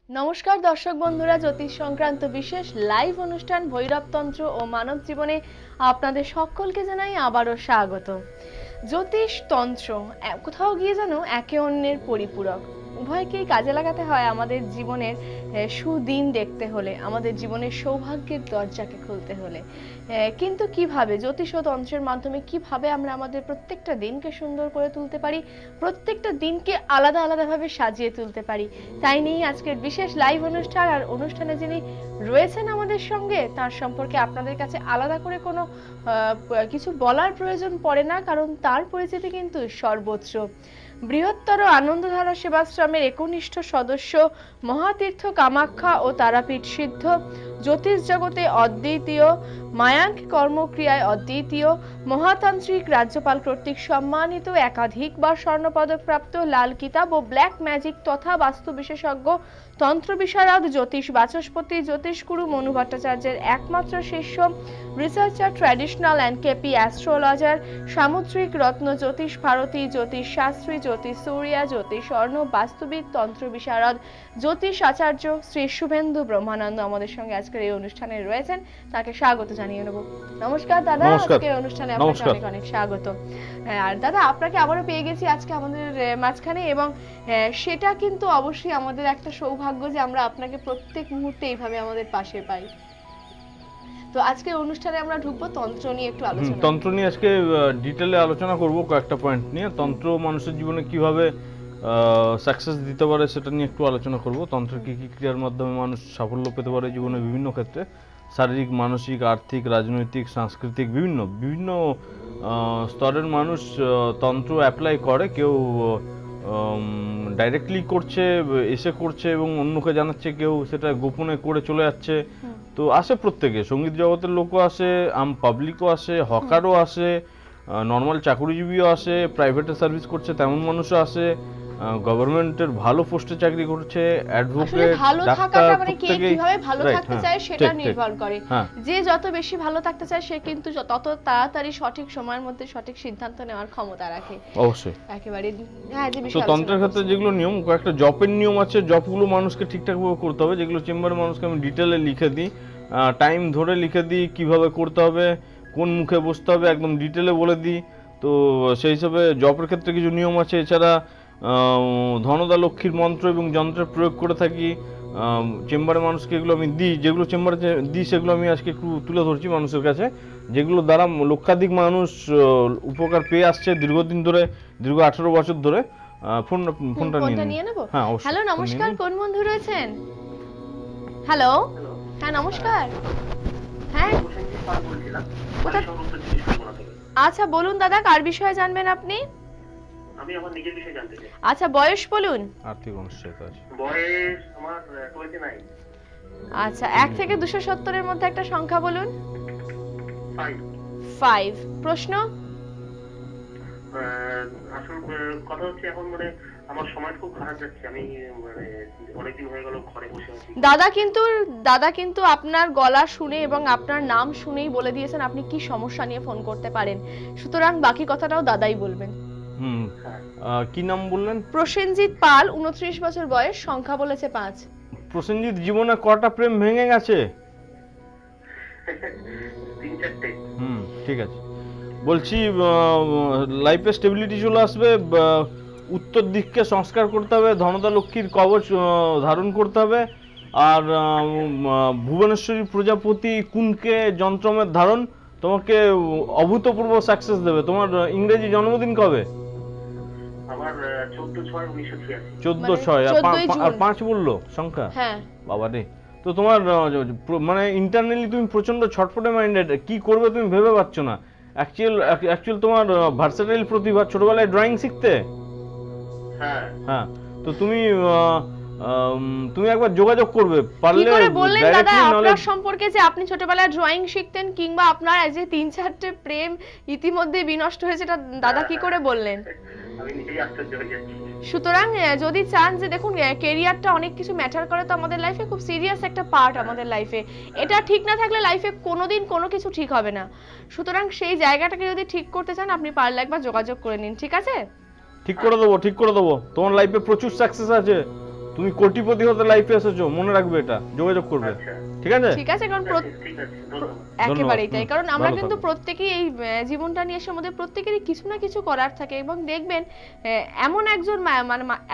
নমস্কার দর্শক বন্ধুরা, জ্যোতিষ সংক্রান্ত বিশেষ লাইভ অনুষ্ঠান ভৈরবতন্ত্র ও মানব জীবনে আপনাদের সকলকে জানাই আবারও স্বাগত। জ্যোতিষ তন্ত্র কোথাও গিয়ে যেন একে অন্যের পরিপূরক, উভয়কেই কাজে লাগাতে হয় আমাদের জীবনের সুদিন দেখতে হলে, আমাদের জীবনের সৌভাগ্যের দরজাকে খুলতে হলে। কিন্তু কিভাবে জ্যোতিষ ও তন্ত্রের মাধ্যমে কিভাবে আমরা আমাদের প্রত্যেকটা দিনকে সুন্দর করে তুলতে পারি, প্রত্যেকটা দিনকে আলাদা আলাদাভাবে সাজিয়ে তুলতে পারি, তাই নিয়েই আজকের বিশেষ লাইভ অনুষ্ঠান। আর অনুষ্ঠানে যিনি রয়েছেন আমাদের সঙ্গে, তার সম্পর্কে আপনাদের কাছে আলাদা করে কোনো কিছু বলার প্রয়োজন পড়ে না, কারণ তার পরিচিতি কিন্তু সর্বত্র। বৃহত্তর আনন্দধারা সেবাশ্রমের একনিষ্ঠ সদস্য, মহাতীর্থ কামাখ্যা ও তারাপীঠ সিদ্ধ, জ্যোতিষ জগতে অদ্বিতীয়, মায়াঙ্ক কর্মক্রিয়ায় অদ্বিতীয়, মহাতান্ত্রিক, রাজ্যপাল কর্তৃক সম্মানিত, একাধিকবার স্বর্ণপদক প্রাপ্ত, লাল কিতাব ও ব্ল্যাক ম্যাজিক তথা বাস্তু বিশেষজ্ঞ, তন্ত্র বিশারদ, জ্যোতিষ বাচস্পতি, জ্যোতিষগুরু মনু ভট্টাচার্যের একমাত্র শিষ্য, researcher, traditional and KP astrologer, সামুদ্রিক রত্ন, জ্যোতিষ ভারতী, জ্যোতিষ শাস্ত্রী, জ্যোতিষ সূর্যা, জ্যোতিষ স্বর্ণ, বাস্তুবিদ, তন্ত্র বিশারদ, জ্যোতিষ আচার্য শ্রী শুভেন্দু ব্রহ্মানন্দ আমাদের সঙ্গে আজকের এই অনুষ্ঠানে রয়েছেন। তাকে স্বাগত জানিয়ে নেব। নমস্কার দাদা, আজকের অনুষ্ঠানে আপনাকে অনেক অনেক স্বাগত। আর দাদা, আপনাকে আবারও পেয়ে গেছি আজকে আমাদের মাঝখানে, এবং সেটা কিন্তু অবশ্যই আমাদের একটা সৌভাগ্য যে আমরা আপনাকে প্রত্যেক মুহূর্তে এইভাবে আমাদের পাশে পাই। তো আজকে অনুষ্ঠানে আমরা ঢুকবো তন্ত্র নিয়ে একটু আলোচনা। তন্ত্র নিয়ে আজকে ডিটেইলে আলোচনা করব কয়েকটা পয়েন্ট নিয়ে। তন্ত্র মানুষের জীবনে কিভাবে সাকসেস দিতে পারে সেটা নিয়ে একটু আলোচনা করব। তন্ত্রের কী কী ক্রিয়ার মাধ্যমে মানুষ সাফল্য পেতে পারে জীবনে বিভিন্ন ক্ষেত্রে, শারীরিক, মানসিক, আর্থিক, রাজনৈতিক, সাংস্কৃতিক, বিভিন্ন বিভিন্ন স্তরের মানুষ তন্ত্র অ্যাপ্লাই করে। কেউ ডাইরেক্টলি করছে, এসে করছে এবং অন্যকে জানাচ্ছে, কেউ সেটা গোপনে করে চলে যাচ্ছে। তো আসে প্রত্যেকে, সঙ্গীত জগতের লোকও আসে, পাবলিকও আসে, হকারও আসে, নর্মাল চাকরিজীবীও আসে, প্রাইভেটে সার্ভিস করছে তেমন মানুষও আসে, গভর্নমেন্টের ভালো পোস্টে চাকরি করছে, অ্যাডভোকেট, ডাক্তার, প্রত্যেকেই কিভাবে ভালো থাকতে চায় সেটা নির্ভর করে। যে যত বেশি ভালো থাকতে চায় সে কিন্তু তত তাড়াতাড়ি সঠিক সময়ের মধ্যে সঠিক সিদ্ধান্ত নেওয়ার ক্ষমতা রাখে। অবশ্যই, একেবারে। হ্যাঁ, যে বিষয় তন্ত্রের ক্ষেত্রে যেগুলো নিয়ম, কয়েকটা জপের নিয়ম আছে। জপগুলো মানুষকে ঠিকঠাকভাবে করতে হবে, যেগুলো চেম্বারে মানুষকে আমি ডিটেলে লিখে দিই, টাইম ধরে লিখে দিই, কিভাবে করতে হবে, কোন মুখে বসতে হবে, একদম ডিটেলে বলে দিই। তো সেই হিসাবে জপের ক্ষেত্রে কিছু নিয়ম আছে। এছাড়া ধনদা লক্ষ্মীর মন্ত্র এবং যন্ত্রের প্রয়োগ করে থাকি চেম্বারে মানুষকে। এগুলো আমি দিই, যেগুলো চেম্বারে দিই সেগুলো আমি আজকে একটু তুলে ধরছি মানুষের কাছে, যেগুলো দ্বারা লক্ষাধিক মানুষ উপকার পেয়ে আসছে দীর্ঘদিন ধরে, দীর্ঘ 18 বছর ধরে। ফোনটা নিয়ে নেব। হ্যাঁ, হ্যালো, নমস্কার, কোন বন্ধু রয়েছেন? হ্যালো, হ্যাঁ নমস্কার। হ্যাঁ, আচ্ছা বলুন দাদা, কার বিষয়ে জানবেন আপনি? আমি আমার নিজের বিষয়ে জানতে চাই। আচ্ছা, বয়স বলুন। আর্থিক অনিশ্চয়তা আছে। বয়স আমার 29। আচ্ছা, 1 থেকে 270 এর মধ্যে একটা সংখ্যা বলুন। 5। প্রশ্ন? আসল কথা হচ্ছে এখন মানে আমার সময় খুব খারাপ যাচ্ছে। আমি মানে অনেকদিন হয়ে গেল ঘরে বসে আছি। দাদা কিন্তু আপনার গলা শুনে এবং আপনার নাম শুনেই বলে দিয়েছেন আপনি কি সমস্যা নিয়ে ফোন করতে পারেন, সুতরাং বাকি কথাটাও দাদাই বলবেন। কি নাম বললেন? প্রসেনজিৎ পাল, 29 বছর বয়স, সংখ্যা বলেছে 5। প্রসেনজিৎ, জীবনে কটা প্রেম ভেঙে গেছে? 3-4টে। ঠিক আছে। বলছি, লাইফে স্টেবিলিটি চলে আসবে, উত্তর দিককে সংস্কার করতে হবে, ধনদা লক্ষ্মীর কবচ ধারণ করতে হবে, আর ভুবনেশ্বরী প্রজাপতি কুনকে যন্ত্রমের ধারণ তোমাকে অভূতপূর্ব সাকসেস দেবে। তোমার ইংরেজি জন্মদিন কবে? আমার 14/6/1986। 14/6 আর 5 বললো সংখ্যা? হ্যাঁ বাবা রে। তো তোমার মানে ইন্টারনালি তুমি প্রচন্ড ছটফটে মাইন্ডেড, কি করবে তুমি ভেবে পাচ্ছ না। অ্যাকচুয়াল তোমার ভার্সেটাইল প্রতিভা, ছোটবেলায় ড্রয়িং শিখতে। হ্যাঁ, তো তুমি একবার যোগাযোগ করবে পারলে। কি করে বললেন দাদা আপনার সম্পর্কে যে আপনি ছোটবেলায় ড্রয়িং শিখতেন, কিংবা আপনার যে 3-4টে প্রেম ইতিমধ্যে বিনষ্ট হয়েছে, এটা দাদা কি করে বললেন? আমি নিজেই আশ্চর্য হয়ে যাচ্ছি। সুতরাং যদি চান যে, দেখুন ক্যারিয়ারটা অনেক কিছু ম্যাটার করে তো আমাদের লাইফে, খুব সিরিয়াস একটা পার্ট আমাদের লাইফে। এটা ঠিক না থাকলে লাইফে কোনোদিন কোনো কিছু ঠিক হবে না। সুতরাং সেই জায়গাটাকে যদি ঠিক করতে চান, আপনি পারলে একবার যোগাযোগ করে নিন, ঠিক আছে? ঠিক করে দেবো। তোমার লাইফে প্রচুর সাকসেস আছে, তুমি কোটিপতি হতে লাইফে এসেছো, মনে রাখবে, এটা যোগাযোগ করবে। আচ্ছা ঠিক আছে? ঠিক আছে, কারণ ঠিক আছে, ধন্যবাদ। একেবারেই তাই, হুম, কারণ আমরা ভালো কিন্তু থাকো। প্রত্যেকেই এই জীবনটা নিয়ে এসে আমাদের প্রত্যেকেরই কিছু না কিছু করার থাকে, এবং দেখবেন এমন একজন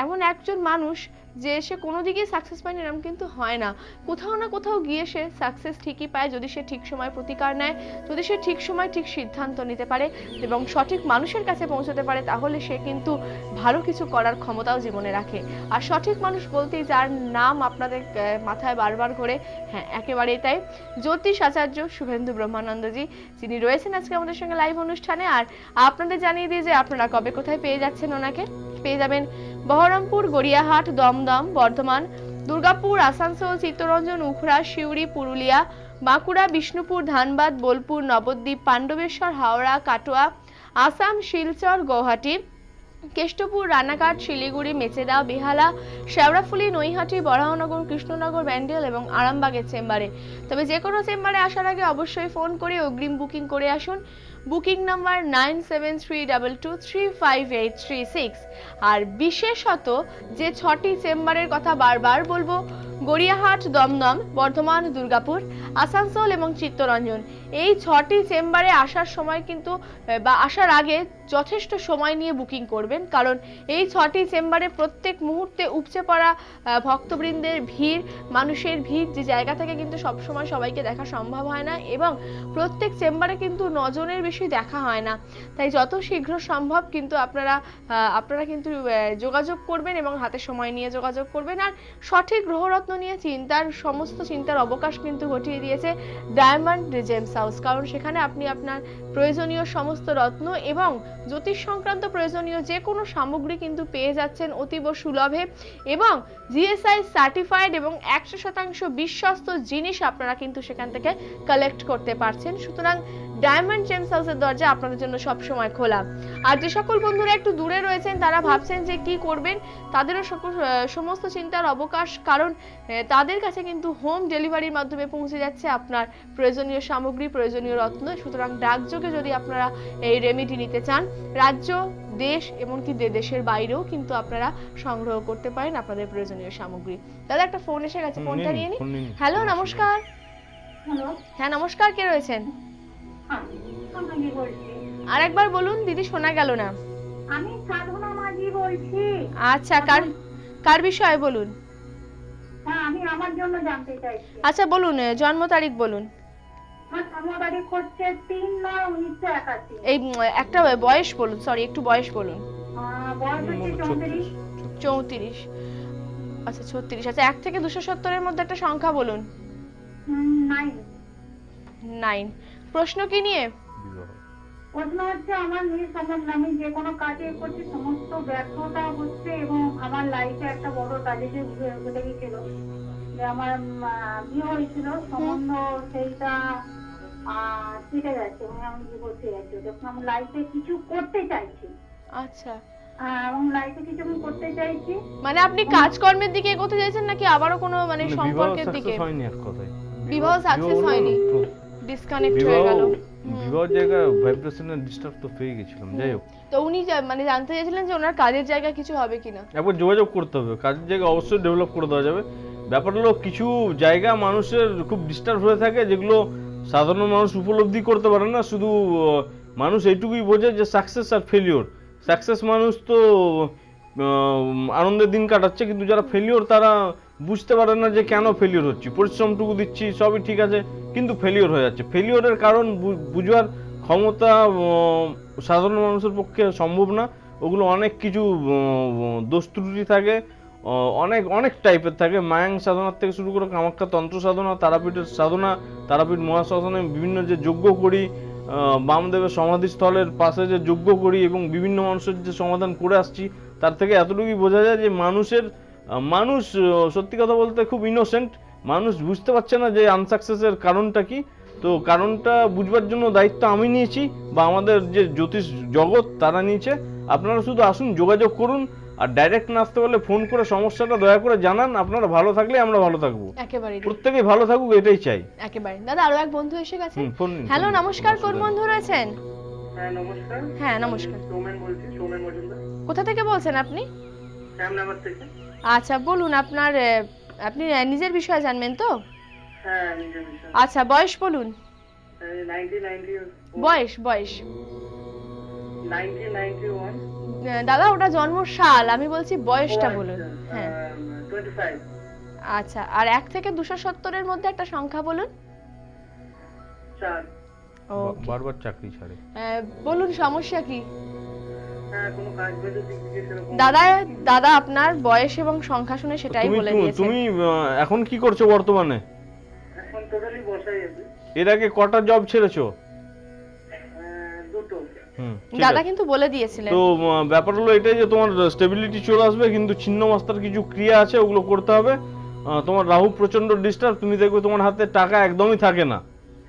এমন একজন মানুষ যে সে কোনো দিকেই সাকসেস পায়নি এরকম কিন্তু হয় না। কোথাও না কোথাও গিয়ে সে সাকসেস ঠিকই পায়, যদি সে ঠিক সময় প্রতিকার নেয়, যদি সে ঠিক সময় ঠিক সিদ্ধান্ত নিতে পারে এবং সঠিক মানুষের কাছে পৌঁছতে পারে, তাহলে সে কিন্তু ভালো কিছু করার ক্ষমতাও জীবনে রাখে। আর সঠিক মানুষ বলতেই যার নাম আপনাদের মাথায় বারবার করে, হ্যাঁ একেবারেই তাই, জ্যোতিষ আচার্য শুভেন্দু ব্রহ্মানন্দজি, যিনি রয়েছেন আজকে আমাদের সঙ্গে লাইভ অনুষ্ঠানে। আর আপনাদের জানিয়ে দিই যে আপনারা কবে কোথায় পেয়ে যাচ্ছেন ওনাকে। পেয়ে যাবেন বহরমপুর, গড়িয়াহাট, দমদম, বর্ধমান, দুর্গাপুর, আসানসোল, চিত্তরঞ্জন, উখড়া, সিউড়ি, পুরুলিয়া, বাঁকুড়া, বিষ্ণুপুর, ধানবাদ, বোলপুর, নবদ্বীপ, পাণ্ডবেশ্বর, হাওড়া, কাটোয়া, আসাম, শিলচর, গুয়াহাটি, কেষ্টপুর, রানাঘাট, শিলিগুড়ি, মেচেদা, বেহালা, শেওড়াফুলি, নৈহাটি, বরাহনগর, কৃষ্ণনগর, ব্যান্ডেল এবং আরামবাগের চেম্বারে। তবে যে কোনো চেম্বারে আসার আগে অবশ্যই ফোন করে অগ্রিম বুকিং করে আসুন। Booking number 9732235836। আর বিশেষত যে 6টি চেম্বারের কথা বারবার বলবো, গড়িয়াহাট, দমদম, বর্ধমান, দুর্গাপুর, আসানসোল এবং চিত্তরঞ্জন, এই 6টি চেম্বারে আসার সময় কিন্তু বা আসার আগে যথেষ্ট সময় নিয়ে বুকিং করবেন, কারণ এই 6টি চেম্বারে প্রত্যেক মুহূর্তে উপচে পড়া ভক্তবৃন্দের ভিড়, মানুষের ভিড়, যে জায়গা থেকে কিন্তু সবসময় সবাইকে দেখা সম্ভব হয় না, এবং প্রত্যেক চেম্বারে কিন্তু 9 জনের বেশি দেখা হয় না। তাই যত শীঘ্র সম্ভব কিন্তু আপনারা কিন্তু যোগাযোগ করবেন এবং হাতে সময় নিয়ে যোগাযোগ করবেন। আর সঠিক গ্রহরত্ন নিয়ে সমস্ত চিন্তার অবকাশ কিন্তু ঘটিয়ে দিয়েছে ডায়মন্ড জেমস হাউস, কারণ সেখানে আপনি আপনার প্রয়োজনীয় সমস্ত রত্ন এবং জ্যোতিষ সংক্রান্ত প্রয়োজনীয় যে কোনো সামগ্রী কিন্তু পেয়ে যাচ্ছেন অতীব সুলভে, এবং জিএসআই সার্টিফাইড এবং 100% বিশ্বস্ত জিনিস আপনারা কিন্তু সেখান থেকে কালেক্ট করতে পারছেন। সুতরাং ডায়মন্ড জেমস হাউসের দরজা আপনাদের জন্য সব সময় খোলা। আর যে সকল বন্ধুরা একটু দূরে রয়েছেন, তারা ভাবছেন যে কি করবেন, তাদেরও সমস্ত চিন্তার অবকাশ, কারণ তাদের কাছে কিন্তু হোম ডেলিভারির মাধ্যমে পৌঁছে যাচ্ছে আপনার প্রয়োজনীয় সামগ্রী, প্রয়োজনীয় রত্ন। সুতরাং ডাকযোগে যদি আপনারা এই রেমেডি নিতে চান, রাজ্য, দেশ এমনকি দেশের বাইরেও কিন্তু আপনারা সংগ্রহ করতে পারেন আপনাদের প্রয়োজনীয় সামগ্রী। দাদা একটা ফোন এসে গেছে, ফোনটা নিয়ে নিন। হ্যালো, নমস্কার। হ্যালো, হ্যাঁ নমস্কার, কে রয়েছেন? আমি বলছি। আরেকবার বলুন দিদি, শোনা গেল না। আমি সাধনা মাঝি বলছি। আচ্ছা, কার বিষয়ে বলুন? হ্যাঁ, আমি আমার জন্য জানতে চাইছি। আচ্ছা বলুন, জন্ম তারিখ বলুন। আমার জন্ম তারিখ হচ্ছে 3/9/1981। এই একটা বয়স বলুন, সরি একটু বয়স বলুন। বয়স হচ্ছে 34। 34। আচ্ছা 36। আচ্ছা 1 থেকে 270 এর মধ্যে একটা সংখ্যা বলুন। 9। 9। প্রশ্ন কি নিয়ে? প্রশ্ন হচ্ছে আমার মেয়ে সম্বন্ধে, আমি যে কোনো কাজে করছি সমস্ত ব্যর্থতা হচ্ছে, এবং আমার লাইফে একটা বড় ট্র্যাজেডি ঘটে গেছিল যে আমার বিয়ে হয়েছিল, সম্বন্ধ সেইটা কেটে গেছে এবং আমি ডিভোর্স হয়ে গেছি। যখন আমি লাইফে কিছু করতে চাইছি, আচ্ছা, এবং লাইফে কিছু আমি করতে চাইছি, মানে আপনি কাজকর্মের দিকে এগোতে চাইছেন নাকি আবারও কোনো মানে সম্পর্কের দিকে? বিবাহ সাকসেস হয়নি, ডিসকানেক্ট হয়ে গেল। বিবাহ জায়গা ভাইব্রেশনের ডিস্টার্ব তো পেয়ে গেছিলাম। যাই হোক, তো উনি মানে জানতে চাইছিলেন যে ওনার কাজের জায়গায় কিছু হবে কিনা। একবার যোগাযোগ করতে হবে, কাজের জায়গা অবশ্যই ডেভেলপ করে দেওয়া যাবে। ব্যাপার হলো কিছু জায়গা মানুষের খুব ডিস্টার্ব হয়ে থাকে, যেগুলো সাধারণ মানুষ উপলব্ধি করতে পারে না। শুধু মানুষ এইটুকুই বোঝে যে সাকসেস আর ফেলিওর। সাকসেস মানুষ তো আনন্দের দিন কাটাচ্ছে, কিন্তু যারা ফেলিওর তারা বুঝতে পারে না যে কেন ফেলিওর হচ্ছে। পরিশ্রমটুকু দিচ্ছি, সবই ঠিক আছে, কিন্তু ফেলিওর হয়ে যাচ্ছে। ফেলিওরের কারণ বুঝবার ক্ষমতা সাধারণ মানুষের পক্ষে সম্ভব না। ওগুলো অনেক কিছু দোষ ত্রুটি থাকে, অনেক অনেক টাইপের থাকে। মায়াং সাধনার থেকে শুরু করে কামাখ্যা তন্ত্র সাধনা, তারাপীঠের সাধনা, তারাপীঠ মহাসাধনে বিভিন্ন যে যজ্ঞ করি, বামদেবের সমাধিস্থলের পাশে যে যজ্ঞ করি এবং বিভিন্ন মানুষের যে সমাধান করে আসছি, তার থেকে এতটুকুই বোঝা যায় যে মানুষ সত্যি কথা বলতে খুব ইনোসেন্ট। মানুষ বুঝতে পারছে না যে আনসাকসেসের কারণটা কি। তো কারণটা বুঝবার জন্য দায়িত্ব আমি নিয়েছি বা আমাদের যে জ্যোতিষ জগৎ তারা নিয়েছে। আপনারা শুধু আসুন, যোগাযোগ করুন, আর ডাইরেক্ট না আসতে পারলে ফোন করে সমস্যাটা দয়া করে জানান। আপনারা ভালো থাকলে আমরা ভালো থাকবো, একেবারে প্রত্যেকেই ভালো থাকুক, এটাই চাই। একেবারে। দাদা আরো এক বন্ধু এসে গেছে। ফোন নিন। হ্যালো, নমস্কার, কোন বন্ধু রয়েছেন? হ্যাঁ নমস্কার। হ্যাঁ নমস্কার। সৌমেন বলছি, সৌমেন মজুমদার, কোথা থেকে বলছেন আপনি? শ্যামনগর থেকে। আচ্ছা বলুন আপনার আপনি নিজের বিষয়ে জানবেন তো? হ্যাঁ নিজের বিষয় আচ্ছা বয়স বলুন। 1991 বয়স 1991 দাদা ওটা জন্ম সাল, আমি বলছি বয়সটা বলুন। হ্যাঁ 25 আচ্ছা, আর 1 থেকে 270 এর মধ্যে একটা সংখ্যা বলুন। 4 ওকে, বারবার চাকরি ছাড়ে। বলুন সমস্যা কি? হ্যাঁ কোনো কাজ বাজের দিক থেকে সেরকম দাদা আপনার বয়স এবং সংখ্যা শুনে সেটাই তুমি বলে তুমি- দিয়েছে। তুমি এখন কি করছো বর্তমানে? এখন টোটালি বসাই আছে এর আগে কটা জব ছেড়েছো? দুটো ঠিক দাদা আছে। কিন্তু বলে দিয়েছিলেন। তো ব্যাপার হলো এটাই যে তোমার স্টেবিলিটি চলে আসবে, কিন্তু ছিন্ন মাস্তার কিছু ক্রিয়া আছে, ওগুলো করতে হবে। তোমার রাহু প্রচন্ড ডিস্টার্ব, তুমি দেখবে তোমার হাতে টাকা একদমই থাকে না।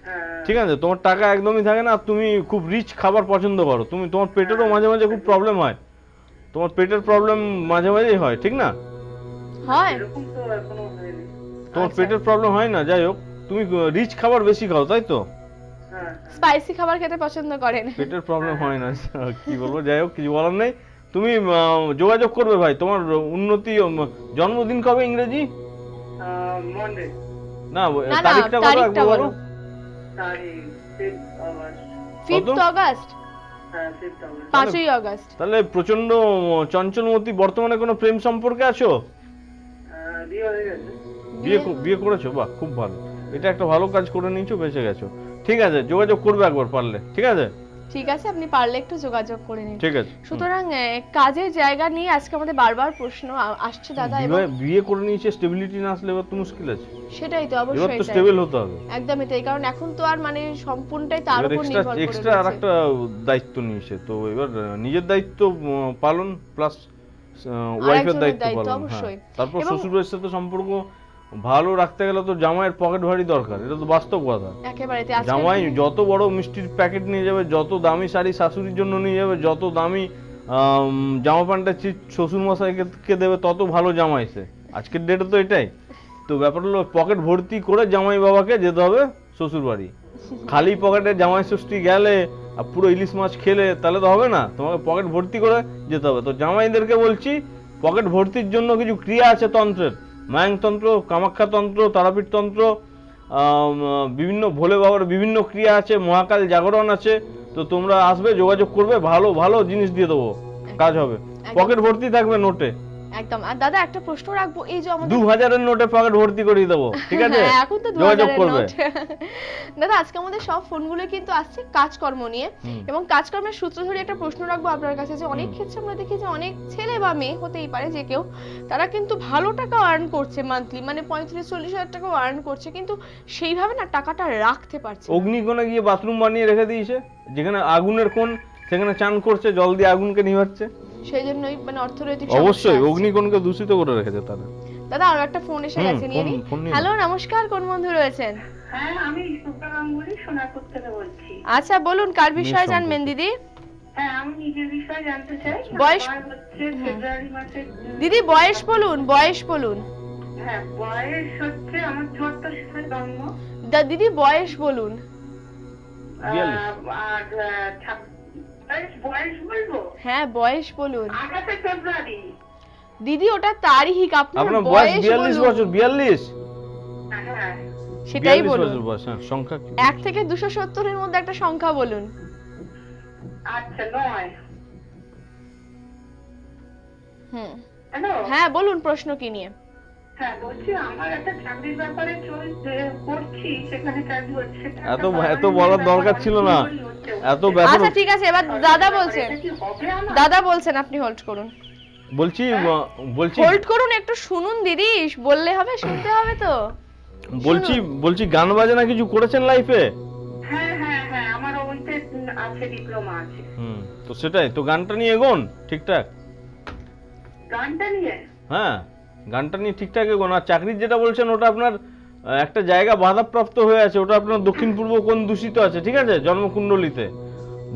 হ্যাঁ ঠিক আছে, তোমার টাকা একদমই থাকে না, আর তুমি খুব রিচ খাবার পছন্দ করো। তোমার পেটেরও মাঝে মাঝে খুব প্রবলেম হয়, তোমার পেটের প্রবলেম মাঝে মাঝেই হয়, ঠিক না? হয় এরকম তো এখনো হয়নি তোমার আচ্ছা। পেটের প্রবলেম হয় না, যাই হোক তুমি রিচ খাবার বেশি খাও, তাই তো? হ্যাঁ স্পাইসি খাবার খেতে পছন্দ করেন। পেটের প্রবলেম হয় না, কি বলবো, যাই হোক কিছু বলার নেই। তুমি যোগাযোগ করবে ভাই, তোমার উন্নতি। জন্মদিন কবে ইংরেজি? মন্ডে না, না, তারিখটা কত তারিখটা একবার বলো। বলো। তারিখ 5 আগস্ট 5th অগস্ট, হ্যাঁ 5 আগস্ট 5ই অগস্ট। তাহলে প্রচন্ড চঞ্চলমতি, বর্তমানে কোনো প্রেম সম্পর্কে আছো? বিয়ে হয়ে গেছে বিয়ে করেছো, বাহ খুব ভালো। এটা একটা ভালো কাজ করে নিয়েছো, বেঁচে গেছো। ঠিক আছে, যোগাযোগ করবে একবার পারলে, ঠিক আছে? ঠিক আছে, আপনি পারলে একটু যোগাযোগ করে নিন। ঠিক আছে। সুতরাং কাজের জায়গা নিয়ে আজকে আমাদের বারবার প্রশ্ন আসছে দাদা, এবং বিয়ে করে নিয়েছে, স্টেবিলিটি না আসলে এবার তো মুশকিল আছে। সেটাই তো এবার অবশ্যই তো তাই। স্টেবল হতে হবে। একদমই তাই, কারণ এখন তো আর মানে সম্পূর্ণটাই তার এবার উপর নির্ভর করে এক্সট্রা আর রয়েছে। একটা দায়িত্ব নিয়েছে, তো এবার নিজের দায়িত্ব পালন প্লাস ওয়াইফের আরেকজনের দায়িত্ব দায়িত্ব, পালন। অবশ্যই। হ্যাঁ। তারপর এবং- শ্বশুরের সাথে সম্পর্ক ভালো রাখতে গেলে তো জামাইয়ের পকেট ভারী দরকার, এটা তো বাস্তব কথা। একেবারে তাই। আজকের জামাই দিনে- যত বড় মিষ্টির প্যাকেট নিয়ে যাবে, যত দামি শাড়ি শাশুড়ির জন্য নিয়ে যাবে, যত দামি জামা প্যান্টের চিজ শ্বশুর মশাইকে দেবে, তত ভালো জামাই সে। আজকের ডেটে তো এটাই তো ব্যাপার হলো, পকেট ভর্তি করে জামাই বাবাকে যেতে হবে শ্বশুর বাড়ি। খালি পকেটে জামাই ষষ্ঠী গেলে আর পুরো ইলিশ মাছ খেলে তাহলে তো হবে না, তোমাকে পকেট ভর্তি করে যেতে হবে। তো জামাইদেরকে বলছি, পকেট ভর্তির জন্য কিছু ক্রিয়া আছে তন্ত্রের, মায়াংতন্ত্র, কামাখ্যা তন্ত্র, তারাপীঠ তন্ত্র, বিভিন্ন ভোলে বাবার বিভিন্ন ক্রিয়া আছে, মহাকাল জাগরণ আছে। তো তোমরা আসবে, যোগাযোগ করবে, ভালো ভালো জিনিস দিয়ে দেবো, কাজ হবে। পকেট ভর্তি থাকবে নোটে, একদম। আর দাদা একটা প্রশ্ন রাখবো, এই যে আমাদের 2000-এর নোটে পকেট ভর্তি করিয়ে দেবো, ঠিক আছে? হ্যাঁ, এখন তো যোগাযোগ 2000 এর করবে। নোট। দাদা আজকে আমাদের সব ফোনগুলো কিন্তু আসছে কাজকর্ম নিয়ে, এবং কাজকর্মের সূত্র ধরে একটা প্রশ্ন রাখবো আপনার কাছে, যে অনেক ক্ষেত্রে আমরা দেখি যে অনেক ছেলে বা মেয়ে হতেই পারে যে কেউ, তারা কিন্তু ভালো টাকা আর্ন করছে মান্থলি, মানে 35-40 হাজার টাকা আর্ন করছে, কিন্তু সেইভাবে না টাকাটা রাখতে পারছে না। অগ্নিকোণে গিয়ে বাথরুম বানিয়ে রেখে দিয়েছে, যেখানে আগুনের কোণ সেখানে চান করছে, জল দিয়ে আগুনকে নিভাচ্ছে। সেই জন্যই মানে অর্থনৈতিক অবশ্যই সমস্যা আছে। অগ্নিকোণকে দূষিত করে রেখেছে তারা। দাদা আরো একটা ফোন এসে গেছে, নিয়ে নিই। ফোন নিয়ে হ্যালো, নমস্কার, কোন বন্ধু রয়েছেন? হ্যাঁ আমি সুপ্রা গাঙ্গুলি সোনারপুর থেকে বলছি। আচ্ছা বলুন, কার বিষয়ে সম্পর্কে। জানবেন দিদি? হ্যাঁ আমি নিজের বিষয়ে জানতে চাই। বয়স- আমার হচ্ছে ফেব্রুয়ারি মাসে দিদি বয়স বলুন, বয়স বলুন। হ্যাঁ বয়স হচ্ছে আমার 74 সালে জন্ম। দিদি বয়স বলুন। 42 আর বয়স বলবো হ্যাঁ বয়স বলুন 28 ফেব্রুয়ারি। দিদি, ওটা তারিখ, আপনার আপনার বয়স বয়স 42 বলুন। বছর, 42 হ্যাঁ সেটাই 42 বলুন। বছর বয়স। হ্যাঁ, সংখ্যা কি? 1 থেকে 270 এর মধ্যে একটা সংখ্যা বলুন। আচ্ছা 9। হ্যালো হ্যাঁ বলুন, প্রশ্ন কি নিয়ে? হ্যাঁ বলছি আমার একটা চাকরির ব্যাপারে করছি, সেখানে চাকরি হচ্ছে না। এত বলার দরকার ছিল না, এত ব্যাপার। আচ্ছা ঠিক আছে, এবার দাদা বলছেন, এটা কি হবে আমার? দাদা বলছেন, আপনি হোল্ড করুন, বলছি হোল্ড করুন, একটু শুনুন দিদি, বললে হবে, শুনতে হবে তো। বলছি গান বাজনা কিছু করেছেন লাইফে? হ্যাঁ হ্যাঁ হ্যাঁ আমার ওইতে আছে, ডিপ্লোমা আছে। তো সেটাই তো, গানটা নিয়ে এগোন ঠিকঠাক। গানটা নিয়ে হ্যাঁ, গানটা নিয়ে ঠিকঠাক এগোন। আর চাকরির যেটা বলছেন, ওটা আপনার একটা জায়গা বাধাপ্রাপ্ত হয়ে আছে, ওটা আপনার দক্ষিণ পূর্ব কোণ দূষিত আছে, ঠিক আছে? জন্মকুণ্ডলিতে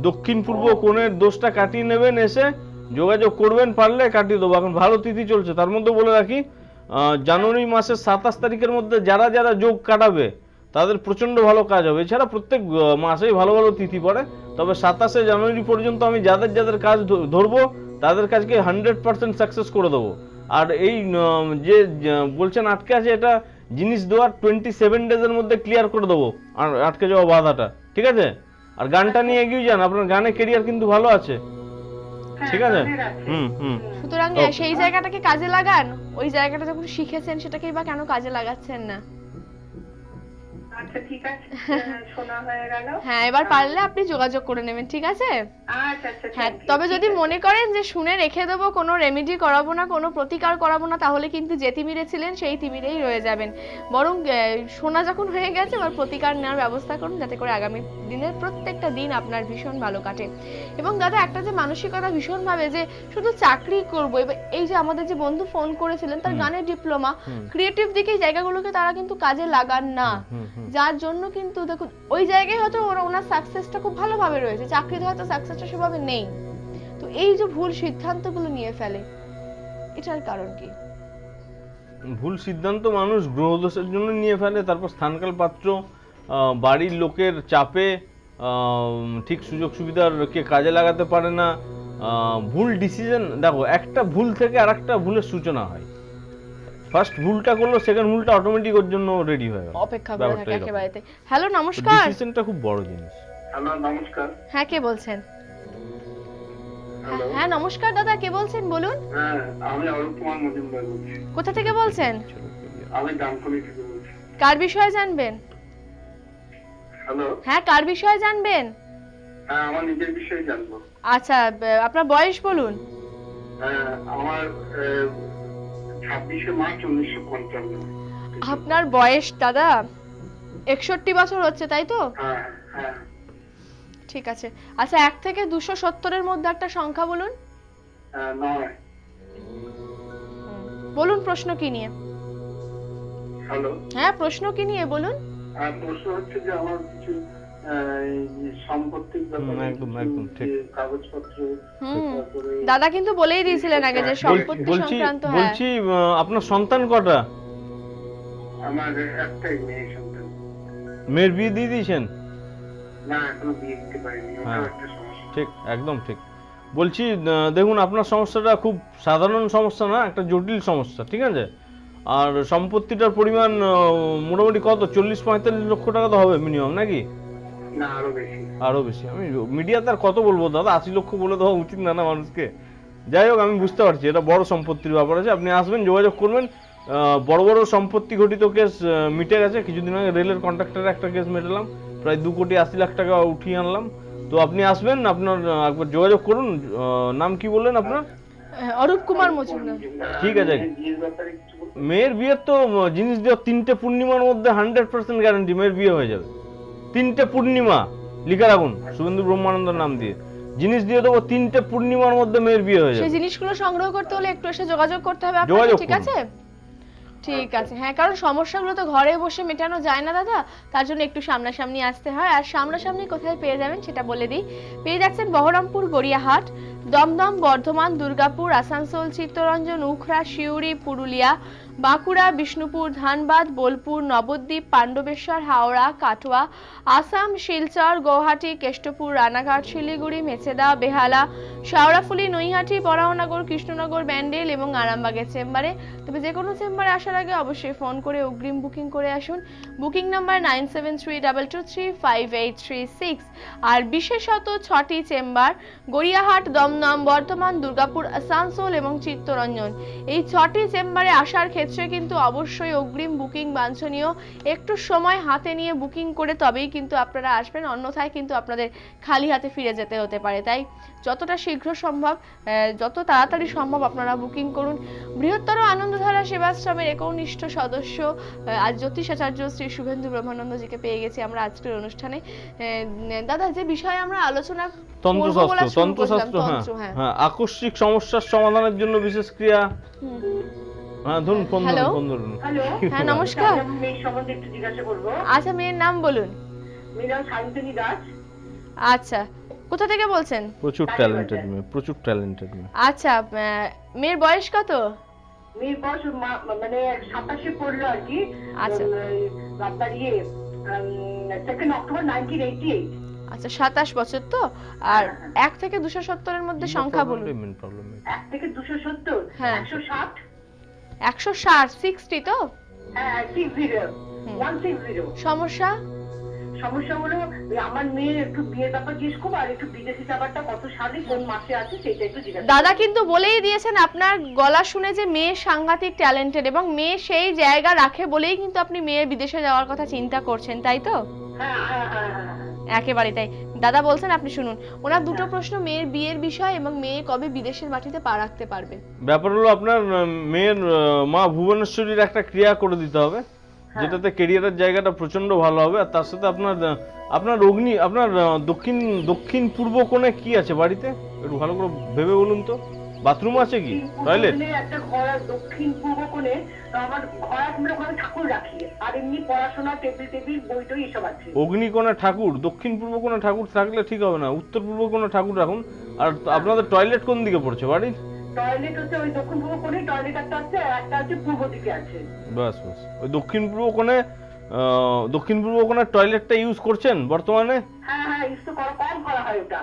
দক্ষিণ পূর্ব কোণের দোষটা কাটিয়ে নেবেন, এসে যোগাযোগ করবেন, পারলে কাটিয়ে দেবো। এখন ভালো তিথি চলছে, তার মধ্যে বলে রাখি, জানুয়ারি মাসের 27 তারিখের মধ্যে যারা যারা যোগ কাটাবে তাদের প্রচন্ড ভালো কাজ হবে। এছাড়া প্রত্যেক মাসেই ভালো ভালো তিথি পড়ে, তবে 27শে জানুয়ারি পর্যন্ত আমি যাদের যাদের কাজ ধরবো তাদের কাজকে 100% সাকসেস করে দেবো। আর এই যে বলছেন আটকে আছে, এটা জিনিস দেওয়ার 27 ডেজের মধ্যে ক্লিয়ার করে দেবো আর আটকে যাওয়া বাধাটা, ঠিক আছে? আর গানটা নিয়ে এগিয়ে যান, আপনার গানে কেরিয়ার কিন্তু ভালো আছে, হ্যাঁ, ঠিক আছে? গানের আছে। হুম। সুতরাং সেই জায়গাটাকে কাজে লাগান। ওই জায়গাটা যখন শিখেছেন সেটাকেই বা কেন কাজে লাগাচ্ছেন না? আচ্ছা ঠিক আছে, শোনা হয়ে গেল। হ্যাঁ, এবার পারলে আপনি যোগাযোগ করে নেবেন, ঠিক আছে? আচ্ছা আচ্ছা, হ্যাঁ, thank you, তবে ঠিক যদি আছে। মনে করেন যে শুনে রেখে দেবো, কোনো রেমেডি করাবো না, কোনো প্রতিকার করাবো না, তাহলে কিন্তু যে তিমিরে ছিলেন সেই তিমিরেই রয়ে যাবেন। বরং শোনা যখন হয়ে গেছে, এবার প্রতিকার নেওয়ার ব্যবস্থা করুন, যাতে করে আগামী দিনের প্রত্যেকটা দিন আপনার ভীষণ ভালো কাটে। এবং দাদা, একটা যে মানসিকতা ভীষণ ভাবে যে শুধু চাকরি করবো, এবার এই যে আমাদের যে বন্ধু ফোন করেছিলেন, তার গানের ডিপ্লোমা, ক্রিয়েটিভ দিকে এই জায়গাগুলোকে তারা কিন্তু কাজে লাগান না, যার জন্য কিন্তু দেখুন ওই জায়গায় হয়তো ওনার সাকসেসটা খুব ভালোভাবে রয়েছে, চাকরিতে হয়তো সাকসেসটা সেভাবে নেই। তো এই যে ভুল সিদ্ধান্তগুলো নিয়ে ফেলে, এটার কারণ কি? ভুল সিদ্ধান্ত মানুষ গ্রহদোষের জন্য নিয়ে ফেলে, তারপর স্থানকাল পাত্র, বাড়ির লোকের চাপে ঠিক সুযোগ সুবিধাকে কাজে লাগাতে পারে না, ভুল ডিসিশন। দেখো, একটা ভুল থেকে আর একটা ভুলের সূচনা হয়। ফার্স্ট ভুলটা করলো, সেকেন্ড ভুলটা অটোমেটিক ওর জন্য রেডি হয়ে গেল, অপেক্ষা করে থাকে একেবারে। হ্যালো, নমস্কার। ডিসিশনটা খুব বড় জিনিস। হ্যালো, নমস্কার। হ্যাঁ, কে বলছেন? হ্যালো। হ্যাঁ, নমস্কার দাদা, কে বলছেন বলুন? হ্যাঁ, আমি অরূপ কুমার মজুমদার বলছি। কোথা থেকে বলছেন? আমি ডানকুনি থেকে বলছি। কার বিষয়ে জানবেন? হ্যালো। হ্যাঁ, কার বিষয়ে জানবেন? হ্যাঁ, আমার নিজের বিষয়ে জানবো। আচ্ছা, আপনার বয়স বলুন। আমার 26শে মার্চ 1955। আপনার বয়স দাদা 61 বছর হচ্ছে, তাই তো? হ্যাঁ হ্যাঁ। ঠিক আছে। আচ্ছা, 1 থেকে 270-এর মধ্যে একটা সংখ্যা বলুন। 9। বলুন প্রশ্ন কি নিয়ে? হ্যালো। হ্যাঁ, প্রশ্ন কি নিয়ে বলুন? প্রশ্ন হচ্ছে যে আমার কিছু সম্পত্তির ব্যাপারে একদম ঠিক। কাগজপত্র, হুম, তারপরে দাদা কিন্তু বলেই দিয়েছিলেন আগে যে সম্পত্তি সংক্রান্ত। হ্যাঁ, বলছি আপনার সন্তান কটা? আমার একটাই মেয়ে সন্তান। মেয়ের বিয়ে দিয়ে দিয়েছেন? না, এখনো বিয়ে দিতে পারিনি, ওটাও একটা সমস্যা। ঠিক, একদম ঠিক। বলছি, দেখুন, আপনার সমস্যাটা খুব সাধারণ সমস্যা না, একটা জটিল সমস্যা, ঠিক আছে? আর সম্পত্তিটার পরিমাণ মোটামুটি কত, 40-45 লক্ষ টাকা তো হবে মিনিমাম, নাকি? না, আরো বেশি। আরো বেশি? আমি মিডিয়াতে আর কত বলবো দাদা, 80 লক্ষ বলে দেওয়া উচিত না না মানুষকে? যাই হোক, আমি বুঝতে পারছি এটা বড় সম্পত্তির ব্যাপার আছে। আপনি আসবেন, যোগাযোগ করবেন। বড় বড় সম্পত্তি ঘটিত কেস মিটে গেছে। কিছুদিন আগে রেলের কন্ট্রাক্টরে একটা কেস মেটালাম, প্রায় 2,80,00,000 টাকা উঠিয়ে আনলাম। তো আপনি আসবেন, আপনার একবার যোগাযোগ করুন। নাম কি বললেন আপনার? অরূপ কুমার মজুমদার। ঠিক আছে। বিয়ের ব্যাপারে কিছু বলুন। মেয়ের বিয়ের তো জিনিস দেওয়া 3টে পূর্ণিমার মধ্যে 100% গ্যারান্টি মেয়ের বিয়ে হয়ে যাবে। 3টে পূর্ণিমা লিখে রাখুন, শুভেন্দু ব্রহ্মানন্দর নাম দিয়ে জিনিস দিয়ে দেবো। 3টে পূর্ণিমার মধ্যে মেয়ের বিয়ে হয়ে সেই যাবে। জিনিসগুলো সংগ্রহ করতে হলে একটু এসে যোগাযোগ করতে হবে আপনাকে, যোগাযোগ ঠিক করুন। আছে? ঠিক আছে। হ্যাঁ, কারণ সমস্যাগুলো তো ঘরে বসে মেটানো যায় না দাদা, তার জন্য একটু সামনাসামনি আসতে হয়। আর সামনাসামনি কোথায় পেয়ে যাবেন সেটা বলে দিই। পেয়ে যাচ্ছেন বহরমপুর, গড়িয়াহাট, দমদম, বর্ধমান, দুর্গাপুর, আসানসোল, চিত্তরঞ্জন, উখড়া, শিউরি, পুরুলিয়া, বাঁকুড়া, বিষ্ণুপুর, ধানবাদ, বোলপুর, নবদ্বীপ, পাণ্ডবেশ্বর, হাওড়া, কাটোয়া, আসাম, শিলচর, গৌহাটি, কেষ্টপুর, রানাঘাট, শিলিগুড়ি, মেচেদা, বেহালা, শাওড়াফুলি, নৈহাটি, বরাহনগর, কৃষ্ণনগর, ব্যান্ডেল এবং আরামবাগের চেম্বারে। তবে যে কোনো চেম্বারে আসার আগে অবশ্যই ফোন করে অগ্রিম বুকিং করে আসুন। Booking number 9732235836। আর বিশেষত 6টি চেম্বার, গড়িয়াহাট, দমদম, বর্ধমান, দুর্গাপুর, আসানসোল এবং চিত্তরঞ্জন। এই 6টি চেম্বারে আসার ক্ষেত্রে কিন্তু অবশ্যই অগ্রিম বুকিং বাঞ্ছনীয়। একটু সময় হাতে নিয়ে বুকিং করে তবেই কিন্তু আপনারা আসবেন, অন্যথায় কিন্তু আপনাদের খালি হাতে ফিরে যেতে হতে পারে। তাই যতটা শীঘ্র সম্ভব, যত তাড়াতাড়ি সম্ভব আপনারা বুকিং করুন। বৃহত্তর আনন্দধারা সেবাশ্রমের একনিষ্ঠ সদস্য আজ জ্যোতিষাচার্য শ্রী শুভেন্দু ব্রহ্মানন্দজিকে পেয়ে গেছি আমরা আজকের অনুষ্ঠানে। দাদা, যে বিষয়ে আমরা আলোচনা তন্ত্রশাস্ত্র, হ্যাঁ, আকস্মিক সমস্যার সমাধানের জন্য বিশেষ ক্রিয়া। হ্যাঁ, ধরুন, ফোন ধরুন। হ্যালো। হ্যাঁ, নমস্কার। আমি মেয়ের সম্বন্ধে একটু জিজ্ঞাসা করবো। আচ্ছা, মেয়ের নাম বলুন। মেয়ের নাম শান্তনী দাস। আচ্ছা, কোথা থেকে বলছেন? প্রচুর ট্যালেন্টেড মেয়ে, প্রচুর ট্যালেন্টেড মেয়ে। আচ্ছা, মেয়ের বয়স কত? মেয়ের বয়স মানে 27 পড়লো আর কি। আচ্ছা। আপনার 2 অক্টোবর 1988। আচ্ছা, 27 বছর তো। আর 1 থেকে 270-এর মধ্যে সংখ্যা বলুন। 1 থেকে 270, হ্যাঁ। 160, 160 60 তো? হ্যাঁ 60 160। সমস্যা? সমস্যা হলো ওই আমার মেয়ের একটু বিয়ের ব্যাপার জিজ্ঞেস করবো, আর একটু বিদেশি ব্যাপারটা কত সালে কোন মাসে আছে সেটা একটু জিজ্ঞাসা। দাদা কিন্তু বলেই দিয়েছেন আপনার গলা শুনে যে মেয়ে সাংঘাতিক ট্যালেন্টেড, এবং মেয়ে সেই জায়গা রাখে বলেই কিন্তু আপনি মেয়ের বিদেশে যাওয়ার কথা চিন্তা করছেন, তাই তো? হ্যাঁ হ্যাঁ হ্যাঁ হ্যাঁ। একেবারে তাই। দাদা বলছেন, আপনি শুনুন। ওনার দুটো প্রশ্ন, মেয়ের বিয়ের বিষয় এবং মেয়ে কবে বিদেশের মাটিতে পা রাখতে পারবে। ব্যাপার হলো আপনার মেয়ের মা ভুবনেশ্বরীর একটা ক্রিয়া করে দিতে হবে, যেটাতে কেরিয়ারের জায়গাটা প্রচন্ড ভালো হবে। আর তার সাথে আপনার আপনার অগ্নি আপনার দক্ষিণ দক্ষিণ পূর্ব কোণে কি আছে বাড়িতে, একটু ভালো করে ভেবে বলুন তো। বাথরুম আছে কি, টয়লেট? একটা ঘর দক্ষিণ পূর্ব কোণে, আমার ঘর আমরা ওখানে ঠাকুর রাখি, আর এমনি পড়াশোনা টেবিল টেবিল বই টই এসব আছে। অগ্নিকোণে ঠাকুর, দক্ষিণ পূর্ব কোণে ঠাকুর থাকলে ঠিক হবে না, উত্তর পূর্ব কোণে ঠাকুর রাখুন। আর আপনাদের টয়লেট কোন দিকে পড়ছে বাড়ির? টয়লেট হচ্ছে ওই দক্ষিণ পূর্ব কোণে, টয়লেট একটা আছে, আর একটা হচ্ছে পূর্ব দিকে আছে। বাস বাস, ওই দক্ষিণ পূর্ব কোণে টয়লেটটা ইউজ করছেন বর্তমানে? হ্যাঁ হ্যাঁ, ইউজ তো কম করা হয় ওটা।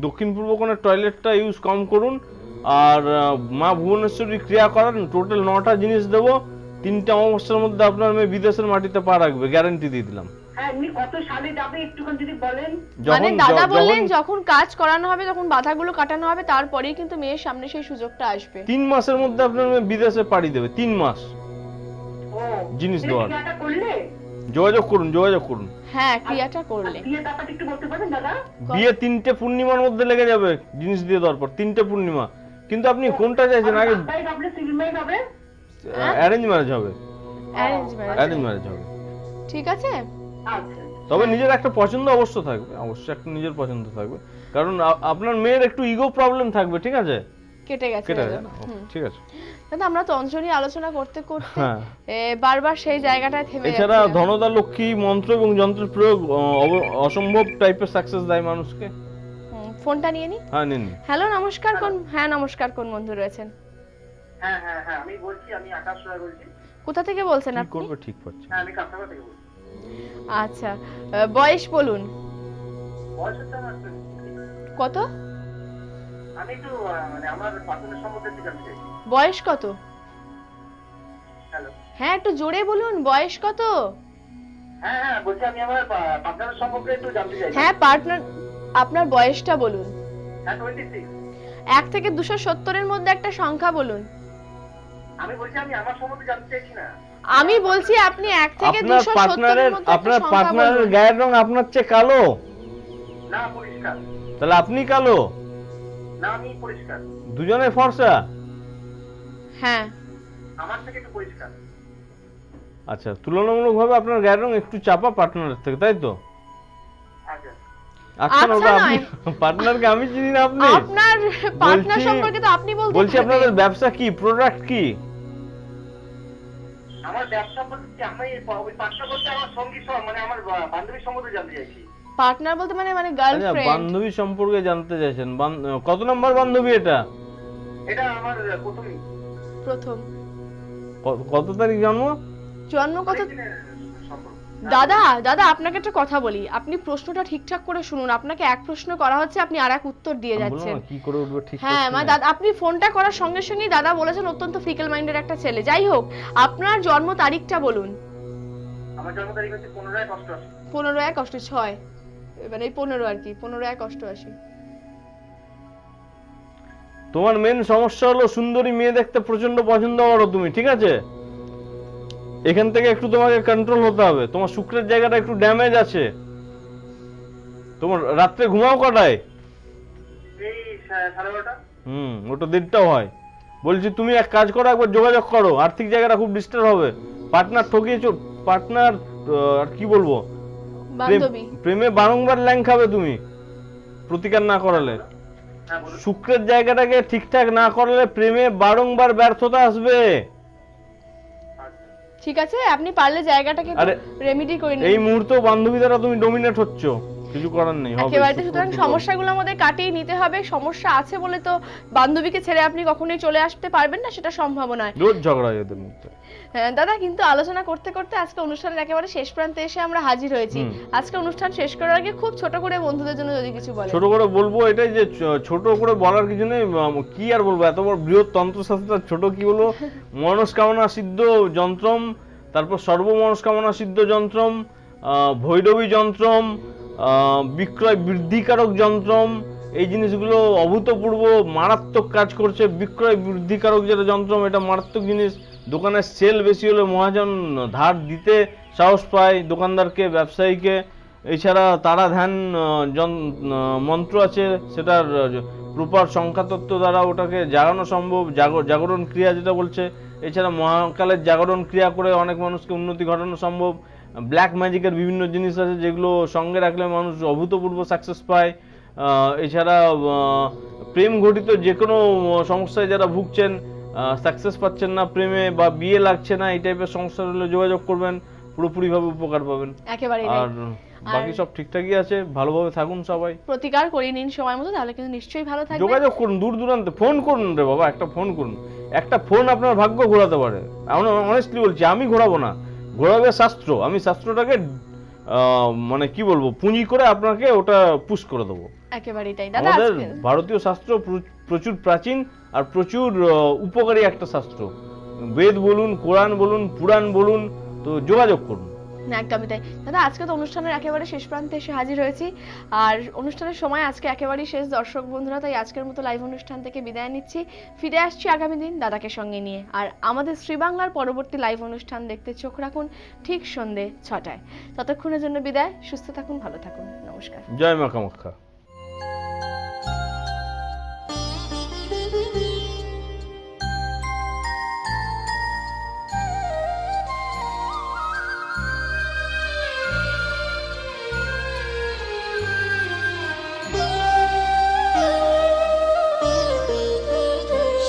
দক্ষিণ পূর্ব কোণের টয়লেটটা ইউজ কম করুন। আর মা ভুবনেশ্বরী ক্রিয়া করান, টোটাল 9টা জিনিস দেবো। 3টে অমাবস্যার মধ্যে আপনার মেয়ে বিদেশের মাটিতে পা রাখবে, গ্যারান্টি দিয়ে দিলাম। হ্যাঁ, এমনি কত সালে যাবে একটুখানি যদি বলেন। মানে দাদা বললেন যখন কাজ করানো হবে, যখন বাধাগুলো কাটানো হবে, তারপরেই কিন্তু মেয়ের সামনে সেই সুযোগটা আসবে। 3 মাসের মধ্যে আপনার মেয়ে বিদেশে পাড়ি দেবে, 3 মাস ও, জিনিস দেওয়ার। ক্রিয়াটা করলে যোগাযোগ করুন। হ্যাঁ, ক্রিয়াটা করলে। বিয়ের ব্যাপারটা একটু বলতে পারবেন দাদা? বিয়ে 3টে পূর্ণিমার মধ্যে লেগে যাবে জিনিস দিয়ে দেওয়ার পর, 3টে পূর্ণিমা। কিন্তু আপনি কোনটা চাইছেন আগে? সিভিল ম্যারেজ হবে? অ্যারেঞ্জ ম্যারেজ হবে। অ্যারেঞ্জ ম্যারেজ হবে। ঠিক আছে। আচ্ছা, তবে নিজের একটা পছন্দ অবশ্য থাকবে, অবশ্যই একটা নিজের পছন্দ থাকবে, কারণ আপনার মেয়ের একটু ইগো প্রবলেম থাকবে, ঠিক আছে? কেটে গেছে না? ঠিক আছে দাদা, আমরা তন্ত্র নিয়ে আলোচনা করতে করতে হ্যাঁ, বারবার সেই জায়গাটায় থেমে যাচ্ছি। এছাড়া ধনদা লক্ষ্মী মন্ত্র এবং যন্ত্রের প্রয়োগ অসম্ভব টাইপের সাকসেস দেয় মানুষকে। ফোনটা নিয়ে নি। হ্যাঁ, নিন। হ্যালো, নমস্কার। নমস্কার, কোন বন্ধু রয়েছেন? হ্যাঁ হ্যাঁ হ্যাঁ, আমি বলছি, আমি আকাশ রায় বলছি। কোথা থেকে বলছেন কি আপনি? করবে ঠিক পাচ্ছে। হ্যাঁ, আমি কাছাকাছি থেকে বলছি। আচ্ছা, বয়স বলুন। বয়স হচ্ছে আমার কত? আমি একটু মানে আমার পার্সোনাল সম্বন্ধে একটু জানতে চাই। বয়স কত? হ্যালো। হ্যাঁ, একটু জোরে বলুন, বয়স কত? হ্যাঁ হ্যাঁ, বলছি আমি আমার পার্টনার সম্পর্কে একটু জানতে চাই। হ্যাঁ, পার্টনার, আপনার বয়সটা বলুন। হ্যাঁ, 26। 1 থেকে 270 এর মধ্যে একটা সংখ্যা বলুন। আমি বলছি আমি আমার সম্বন্ধে জানতে চাইছি না। আমি বলছি আপনি 1 থেকে আপনার 270 এর মধ্যে একটা আপনার সংখ্যা পার্টনারের বলুন। গায়ের রং আপনার চেয়ে কালো? না, পরিষ্কার। তাহলে আপনি কালো? না, আমি পরিষ্কার। দুজনে ফর্সা? হ্যাঁ। আমার থেকে একটু পরিষ্কার। আচ্ছা, তুলনামূলকভাবে আপনার গায়ের রং একটু চাপা পার্টনারের থেকে, তাই তো? আচ্ছা। আচ্ছা, আচ্ছা ওটা আপনি নয়। পার্টনারকে আমি চিনি না, আপনি? আপনার পার্টনার বলছি- সম্পর্কে তো আপনি বলতে বলছি পারবেন। আপনাদের ব্যবসা কি, প্রোডাক্ট কি? আমার ব্যবসা বলতে আমি ওই পার্টনার বলতে আমার সঙ্গী মানে আমার বান্ধবীর সম্বন্ধে জানতে চাইছি। পার্টনার বলতে মানে আচ্ছা, গার্লফ্রেন্ড। বান্ধবী সম্পর্কে জানতে চাইছেন। কত নাম্বার বান্ধবী এটা? এটা আমার প্রথমই। প্রথম। কত তারিখ জন্ম? জন্ম কত? অনেকদিনের সম্পর্ক। দাদা আপনাকে একটা কথা বলি, আপনি প্রশ্নটা ঠিকঠাক করে শুনুন। আপনাকে এক প্রশ্ন করা হচ্ছে, আপনি আরেক উত্তর দিয়ে আমি বললাম যাচ্ছেন। না, কি করে উঠবে ঠিক হ্যাঁ, করছি মানে না। দাদা আপনি ফোনটা করার সঙ্গে সঙ্গেই দাদা বলেছেন অত্যন্ত ফিকেল মাইন্ডের একটা ছেলে। যাই হোক, আপনার জন্ম তারিখটা বলুন। আমার জন্ম তারিখ হচ্ছে 15/88। 15/1/86, মানে এই 15 আর কি, 15/1/88। তোমার মেন সমস্যা হলো সুন্দরী মেয়ে দেখতে প্রচন্ড পছন্দ করো তুমি, ঠিক আছে? এখান থেকে একটু তোমাকে কন্ট্রোল হতে হবে। তোমার শুক্রের জায়গাটা একটু ড্যামেজ আছে। তোমার রাত্রে ঘুমাও কটায়? এই 12:30। ওটা 1:30টাও হয়। বলছি তুমি এক কাজ করো, একবার যোগাযোগ করো, আর্থিক জায়গাটা খুব ডিস্টার্ব হবে। পার্টনার ঠকিয়েছো, পার্টনার আর কি বলবো, বান্ধবী। প্রেমে বারংবার ল্যাং খাবে তুমি প্রতিকার না করালে। হ্যাঁ, বলুন। শুক্রের জায়গাটাকে ঠিকঠাক না করলে প্রেমে বারংবার ব্যর্থতা আসবে। আচ্ছা। ঠিক আছে, আপনি পারলে জায়গাটাকে আরে, রেমেডি করে এই নিন। মুহূর্তে বান্ধবী দ্বারা তুমি ডমিনেট হচ্ছ, কিছু করার নেই, হবে। একেবারে। সুতরাং সমস্যাগুলো আমাদের কাটিয়ে নিতে হবে। সমস্যা আছে বলে তো বান্ধবীকে ছেড়ে আপনি কখনোই চলে আসতে পারবেন না, সেটা সম্ভব নয়। রোজ ঝগড়া হয় এদের মধ্যে। হ্যাঁ দাদা, কিন্তু আলোচনা করতে করতে আজকে অনুষ্ঠানের একেবারে শেষ প্রান্তে এসে আমরা হাজির হয়েছি। আজকে অনুষ্ঠান শেষ করার আগে খুব ছোট করে বন্ধুদের জন্য যদি কিছু বলেন। ছোট করে বলবো এটাই যে ছোট করে বলার কিছু নেই, কি আর বলবো, এত বড় বৃহৎ তন্ত্রশাস্ত্র, ছোট কি বলবো। মনস্কামনা সিদ্ধ যন্ত্রম, তারপর সর্বমনস্কামনা সিদ্ধ যন্ত্রম, ভৈরবী যন্ত্রম, বিক্রয় বৃদ্ধিকারক যন্ত্রম, এই জিনিসগুলো অভূতপূর্ব মারাত্মক কাজ করছে। বিক্রয় বৃদ্ধিকারক যেটা যন্ত্রম, এটা মারাত্মক জিনিস। দোকানের সেল বেশি হলে মহাজন ধার দিতে সাহস পায় দোকানদারকে, ব্যবসায়ীকে। এছাড়া তারা ধ্যান মন্ত্র আছে, সেটার প্রপার সংখ্যাতত্ত্ব দ্বারা ওটাকে জাগানো সম্ভব, জাগরণ ক্রিয়া যেটা বলছে। এছাড়া মহাকালের জাগরণ ক্রিয়া করে অনেক মানুষকে উন্নতি ঘটানো সম্ভব। ব্ল্যাক ম্যাজিকের বিভিন্ন জিনিস আছে যেগুলো সঙ্গে রাখলে মানুষ অভূতপূর্ব সাকসেস পায়। এছাড়া প্রেম ঘটিত যে কোনো সমস্যায় যারা ভুগছেন, সাকসেস পাচ্ছেন না প্রেমে, বা বিয়ে লাগছে না, এই টাইপের সমস্যা হলে যোগাযোগ করবেন, পুরোপুরিভাবে উপকার পাবেন। একেবারে। আর বাকি সব ঠিকঠাকই আছে, ভালোভাবে থাকুন সবাই। প্রতিকার করে নিন সময় মতো, তাহলে কিন্তু নিশ্চয়ই ভালো থাকবে। যোগাযোগ করুন, দূর দূরান্তে ফোন করুন রে বাবা, একটা ফোন করুন। একটা ফোন আপনার ভাগ্য ঘোরাতে পারে। আমি অনেস্টলি বলছি, আমি ঘোরাবো না, ঘোরাবে শাস্ত্র। আমি শাস্ত্রটাকে মানে কি বলবো, পুঁজি করে আপনাকে ওটা পুশ করে দেবো। একেবারেই তাই দাদা। আমাদের ভারতীয় শাস্ত্র প্রচুর প্রাচীন আর প্রচুর উপকারী একটা শাস্ত্র। বেদ বলুন, কোরআন বলুন, পুরাণ বলুন, তো যোগাযোগ করুন। একদমই তাই দাদা। আজকে তো অনুষ্ঠানের একেবারে শেষ প্রান্তে এসে হাজির হয়েছি, আর অনুষ্ঠানের সময় আজকে একেবারেই শেষ দর্শক বন্ধুরা। তাই আজকের মতো লাইভ অনুষ্ঠান থেকে বিদায় নিচ্ছি। ফিরে আসছি আগামী দিন দাদাকে সঙ্গে নিয়ে। আর আমাদের শ্রী বাংলার পরবর্তী লাইভ অনুষ্ঠান দেখতে চোখ রাখুন ঠিক সন্ধ্যে 6টায়। ততক্ষণের জন্য বিদায়। সুস্থ থাকুন, ভালো থাকুন, নমস্কার। জয় মা কামাখ্যা।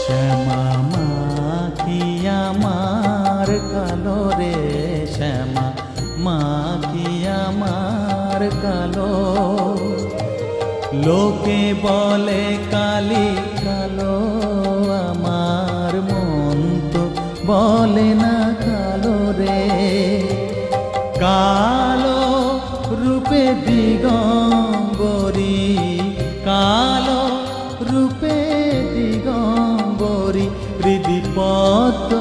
শ্যামা মা কি আমার কালো রে, শ্যামা মা কি আমার কালো। লোকে বলে কালি কালো, আমার মন তো বলে না কালো রে। কালো রূপে দিগম্বরী, কালো রূপে দিগম্বরী, হৃদি পদ্ম